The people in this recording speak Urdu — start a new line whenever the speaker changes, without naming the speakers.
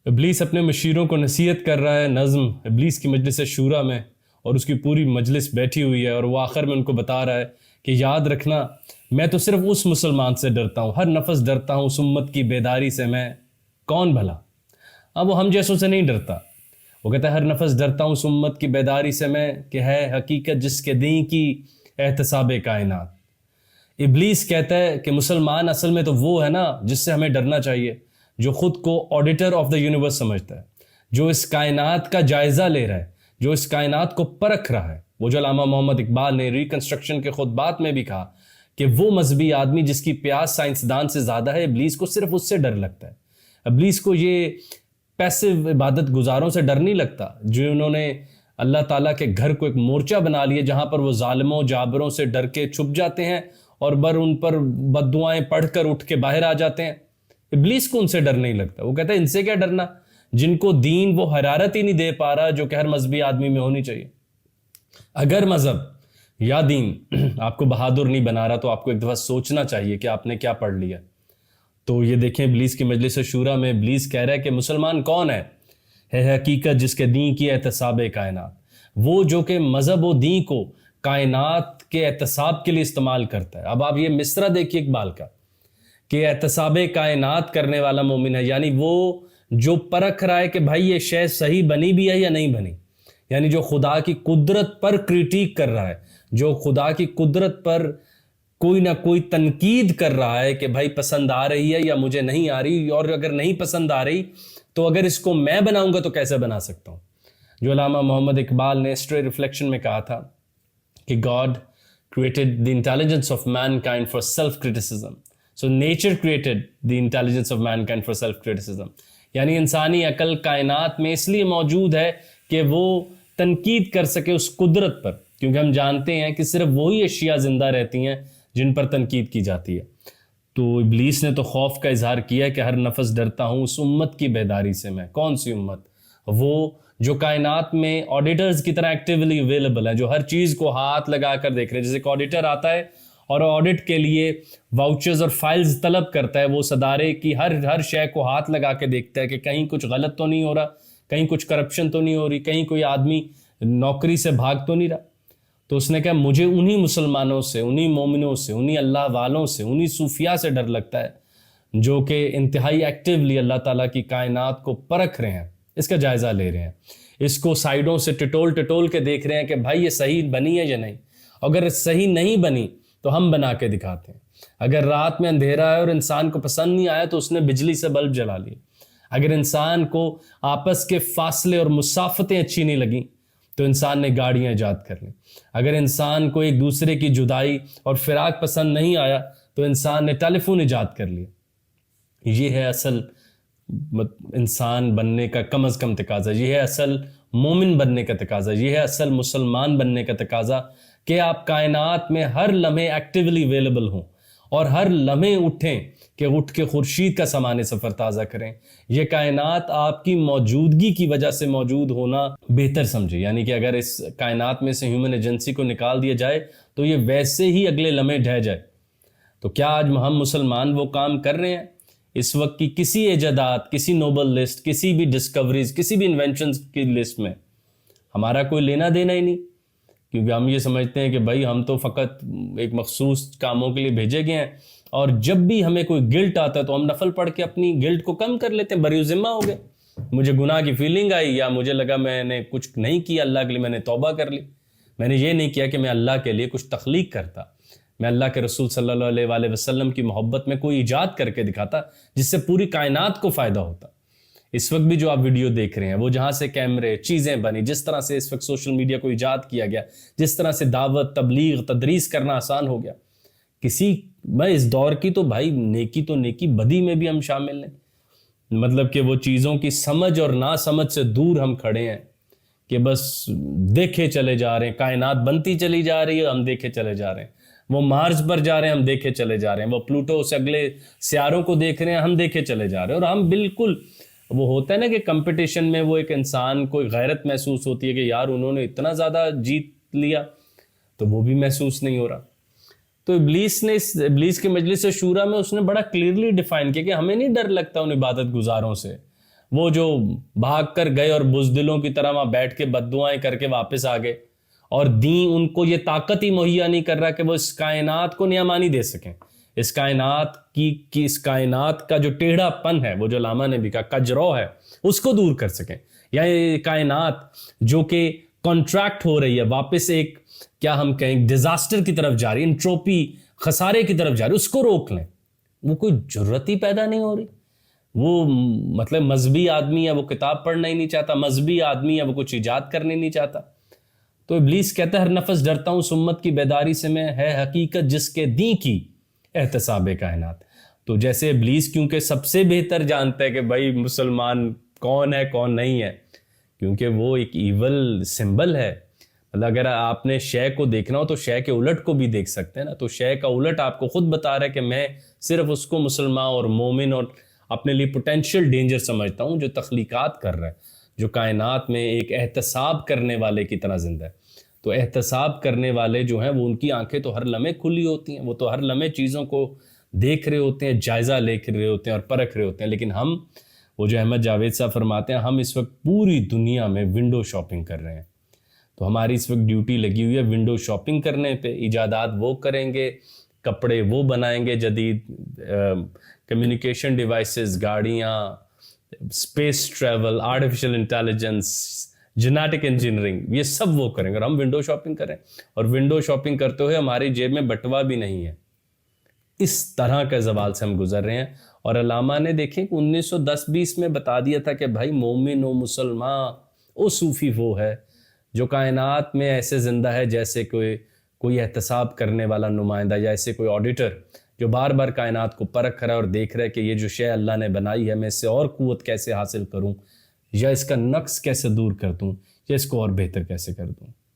ابلیس اپنے مشیروں کو نصیحت کر رہا ہے نظم ابلیس کی مجلس شورا میں، اور اس کی پوری مجلس بیٹھی ہوئی ہے، اور وہ آخر میں ان کو بتا رہا ہے کہ یاد رکھنا میں تو صرف اس مسلمان سے ڈرتا ہوں، ہر نفس ڈرتا ہوں اس امت کی بیداری سے، میں کون بھلا؟ اب وہ ہم جیسوں سے نہیں ڈرتا، وہ کہتا ہے ہر نفس ڈرتا ہوں اس امت کی بیداری سے میں، کہ ہے حقیقت جس کے دین کی احتساب کائنات۔ ابلیس کہتا ہے کہ مسلمان اصل میں تو وہ ہے نا جس سے ہمیں ڈرنا چاہیے، جو خود کو آڈیٹر آف دا یونیورس سمجھتا ہے، جو اس کائنات کا جائزہ لے رہا ہے، جو اس کائنات کو پرکھ رہا ہے۔ وہ جو علامہ محمد اقبال نے ریکنسٹرکشن کے خطبات میں بھی کہا کہ وہ مذہبی آدمی جس کی پیاس سائنسدان سے زیادہ ہے، ابلیس کو صرف اس سے ڈر لگتا ہے۔ ابلیس کو یہ پیسو عبادت گزاروں سے ڈر نہیں لگتا، جو انہوں نے اللہ تعالیٰ کے گھر کو ایک مورچہ بنا لیے جہاں پر وہ ظالموں جابروں سے ڈر کے چھپ جاتے ہیں اور ان پر بددعائیں پڑھ کر اٹھ کے باہر آ جاتے ہیں۔ ابلیس کو ان سے ڈر نہیں لگتا، وہ کہتا ہے ان سے کیا ڈرنا، جن کو دین وہ حرارت ہی نہیں دے پا رہا جو کہ ہر مذہبی آدمی میں ہونی چاہیے۔ اگر مذہب یا دین آپ کو بہادر نہیں بنا رہا تو آپ کو ایک دفعہ سوچنا چاہیے کہ آپ نے کیا پڑھ لیا۔ تو یہ دیکھیں ابلیس کی مجلس شورا میں ابلیس کہہ رہا ہے کہ مسلمان کون ہے حقیقت جس کے دین کی احتساب کائنات، وہ جو کہ مذہب و دین کو کائنات کے احتساب کے لیے استعمال کرتا ہے۔ اب آپ یہ مصرع دیکھیے اقبال کا کہ احتساب کائنات کرنے والا مومن ہے، یعنی وہ جو پرکھ رہا ہے کہ بھائی یہ شے صحیح بنی بھی ہے یا نہیں بنی، یعنی جو خدا کی قدرت پر کریٹیک کر رہا ہے، جو خدا کی قدرت پر کوئی نہ کوئی تنقید کر رہا ہے کہ بھائی پسند آ رہی ہے یا مجھے نہیں آ رہی، اور اگر نہیں پسند آ رہی تو اگر اس کو میں بناؤں گا تو کیسے بنا سکتا ہوں۔ جو علامہ محمد اقبال نے اسٹرے ریفلیکشن میں کہا تھا کہ God created the intelligence of mankind for self-criticism. So nature created the intelligence of mankind for self-criticism. یعنی انسانی عقل کائنات میں اس لیے موجود ہے کہ وہ تنقید کر سکے اس قدرت پر، کیونکہ ہم جانتے ہیں کہ صرف وہی اشیاء زندہ رہتی ہیں جن پر تنقید کی جاتی ہے۔ تو ابلیس نے تو خوف کا اظہار کیا کہ ہر نفس ڈرتا ہوں اس امت کی بیداری سے، میں کون سی امت؟ وہ جو کائنات میں آڈیٹرز کی طرح ایکٹیولی اویلیبل ہے، جو ہر چیز کو ہاتھ لگا کر دیکھ رہے ہیں۔ جیسے ایک آڈیٹر آتا ہے اور آڈٹ کے لیے واؤچرز اور فائلز طلب کرتا ہے، وہ اس ادارے کی ہر شے کو ہاتھ لگا کے دیکھتا ہے کہ کہیں کچھ غلط تو نہیں ہو رہا، کہیں کچھ کرپشن تو نہیں ہو رہی، کہیں کوئی آدمی نوکری سے بھاگ تو نہیں رہا۔ تو اس نے کہا مجھے انہی مسلمانوں سے، انہی مومنوں سے، انہی اللہ والوں سے، انہی صوفیاء سے ڈر لگتا ہے جو کہ انتہائی ایکٹیولی اللہ تعالیٰ کی کائنات کو پرکھ رہے ہیں، اس کا جائزہ لے رہے ہیں، اس کو سائیڈوں سے ٹٹول کے دیکھ رہے ہیں کہ بھائی یہ صحیح بنی ہے یا نہیں۔ اگر صحیح نہیں بنی تو ہم بنا کے دکھاتے ہیں۔ اگر رات میں اندھیرا ہے اور انسان کو پسند نہیں آیا تو اس نے بجلی سے بلب جلا لی۔ اگر انسان کو آپس کے فاصلے اور مسافتیں اچھی نہیں لگیں تو انسان نے گاڑیاں ایجاد کر لیں۔ اگر انسان کو ایک دوسرے کی جدائی اور فراق پسند نہیں آیا تو انسان نے ٹیلی فون ایجاد کر لیا۔ یہ ہے اصل انسان بننے کا کم از کم تقاضا، یہ ہے اصل مومن بننے کا تقاضا، یہ ہے اصل مسلمان بننے کا تقاضا کہ آپ کائنات میں ہر لمحے ایکٹیولی اویلیبل ہوں اور ہر لمحے اٹھیں کہ اٹھ کے خورشید کا سامان سفر تازہ کریں۔ یہ کائنات آپ کی موجودگی کی وجہ سے موجود ہونا بہتر سمجھے، یعنی کہ اگر اس کائنات میں سے ہیومن ایجنسی کو نکال دیا جائے تو یہ ویسے ہی اگلے لمحے ڈھہ جائے۔ تو کیا آج ہم مسلمان وہ کام کر رہے ہیں؟ اس وقت کی کسی ایجادات، کسی نوبل لسٹ، کسی بھی ڈسکوریز، کسی بھی انوینشنز کی لسٹ میں ہمارا کوئی لینا دینا ہی نہیں، کیونکہ ہم یہ سمجھتے ہیں کہ بھائی ہم تو فقط ایک مخصوص کاموں کے لیے بھیجے گئے ہیں، اور جب بھی ہمیں کوئی گلٹ آتا ہے تو ہم نفل پڑھ کے اپنی گلٹ کو کم کر لیتے ہیں، بری ذمہ ہو گئے۔ مجھے گناہ کی فیلنگ آئی یا مجھے لگا میں نے کچھ نہیں کیا اللہ کے لیے، میں نے توبہ کر لی، میں نے یہ نہیں کیا کہ میں اللہ کے لیے کچھ تخلیق کرتا، میں اللہ کے رسول صلی اللہ علیہ وآلہ وسلم کی محبت میں کوئی ایجاد کر کے دکھاتا جس سے پوری کائنات کو فائدہ ہوتا۔ اس وقت بھی جو آپ ویڈیو دیکھ رہے ہیں وہ جہاں سے کیمرے چیزیں بنی، جس طرح سے اس وقت سوشل میڈیا کو ایجاد کیا گیا، جس طرح سے دعوت تبلیغ تدریس کرنا آسان ہو گیا، میں اس دور کی تو بھائی نیکی تو نیکی، بدی میں بھی ہم شامل ہیں۔ مطلب کہ وہ چیزوں کی سمجھ اور نہ سمجھ سے دور ہم کھڑے ہیں کہ بس دیکھے چلے جا رہے ہیں، کائنات بنتی چلی جا رہی ہے، ہم دیکھے چلے جا رہے ہیں، وہ مارس پر جا رہے ہیں، ہم دیکھے چلے جا رہے ہیں، وہ پلوٹو سے اگلے سیاروں کو دیکھ رہے ہیں، ہم دیکھے چلے جا رہے ہیں، اور ہم بالکل وہ ہوتا ہے نا کہ کمپٹیشن میں وہ ایک انسان کو غیرت محسوس ہوتی ہے کہ یار انہوں نے اتنا زیادہ جیت لیا، تو وہ بھی محسوس نہیں ہو رہا۔ تو ابلیس کے مجلس شورا میں اس نے بڑا کلیئرلی ڈیفائن کیا کہ ہمیں نہیں ڈر لگتا ان عبادت گزاروں سے، وہ جو بھاگ کر گئے اور بزدلوں کی طرح وہاں بیٹھ کے بد دعائیں کر کے واپس آ گئے، اور دین ان کو یہ طاقت ہی مہیا نہیں کر رہا کہ وہ اس کائنات کو نعمانی دے سکیں، اس کائنات اس کائنات کا جو ٹیڑھا پن ہے، وہ جو علامہ نے بھی کہا کجرو ہے، اس کو دور کر سکیں، یا یہ کائنات جو کہ کنٹریکٹ ہو رہی ہے، واپس ایک کیا ہم کہیں ڈیزاسٹر کی طرف جا رہی، انٹروپی خسارے کی طرف جا رہی، اس کو روک لیں، وہ کوئی جرت ہی پیدا نہیں ہو رہی۔ وہ مطلب مذہبی آدمی ہے، وہ کتاب پڑھنا ہی نہیں چاہتا، مذہبی آدمی ہے، وہ کچھ ایجاد کرنے نہیں چاہتا۔ تو ابلیس کہتا ہے ہر نفس ڈرتا ہوں اس امت کی بیداری سے میں، ہے حقیقت جس کے دین کی احتساب کائنات۔ تو جیسے ابلیس کیونکہ سب سے بہتر جانتا ہے کہ بھائی مسلمان کون ہے کون نہیں ہے، کیونکہ وہ ایک ایول سمبل ہے۔ مطلب اگر آپ نے شے کو دیکھنا ہو تو شے کے الٹ کو بھی دیکھ سکتے ہیں نا، تو شے کا الٹ آپ کو خود بتا رہا ہے کہ میں صرف اس کو مسلمان اور مومن اور اپنے لیے پوٹینشیل ڈینجر سمجھتا ہوں جو تخلیقات کر رہا ہے، جو کائنات میں ایک احتساب کرنے والے کی طرح زندہ ہے۔ تو احتساب کرنے والے جو ہیں وہ ان کی آنکھیں تو ہر لمحے کھلی ہوتی ہیں، وہ تو ہر لمحے چیزوں کو دیکھ رہے ہوتے ہیں، جائزہ لے رہے ہوتے ہیں اور پرکھ رہے ہوتے ہیں۔ لیکن ہم، وہ جو احمد جاوید صاحب فرماتے ہیں، ہم اس وقت پوری دنیا میں ونڈو شاپنگ کر رہے ہیں۔ تو ہماری اس وقت ڈیوٹی لگی ہوئی ہے ونڈو شاپنگ کرنے پہ، ایجادات وہ کریں گے، کپڑے وہ بنائیں گے، جدید کمیونیکیشن ڈیوائسز، گاڑیاں، space travel, artificial intelligence, genetic engineering, یہ سب وہ کریں گے اور ہم ونڈو شاپنگ کریں، اور ونڈو شاپنگ کرتے ہوئے ہماری جیب میں بٹوا بھی نہیں ہے۔ اس طرح کے زوال سے ہم گزر رہے ہیں۔ اور علامہ نے دیکھیں کہ 1910-20 میں بتا دیا تھا کہ بھائی مومن و مسلمان او صوفی وہ ہے جو کائنات میں ایسے زندہ ہے جیسے کوئی احتساب کرنے والا نمائندہ، یا ایسے کوئی آڈیٹر جو بار بار کائنات کو پرکھ رہا ہے اور دیکھ رہا ہے کہ یہ جو شے اللہ نے بنائی ہے میں اس سے اور قوت کیسے حاصل کروں، یا اس کا نقص کیسے دور کر دوں، یا اس کو اور بہتر کیسے کر دوں۔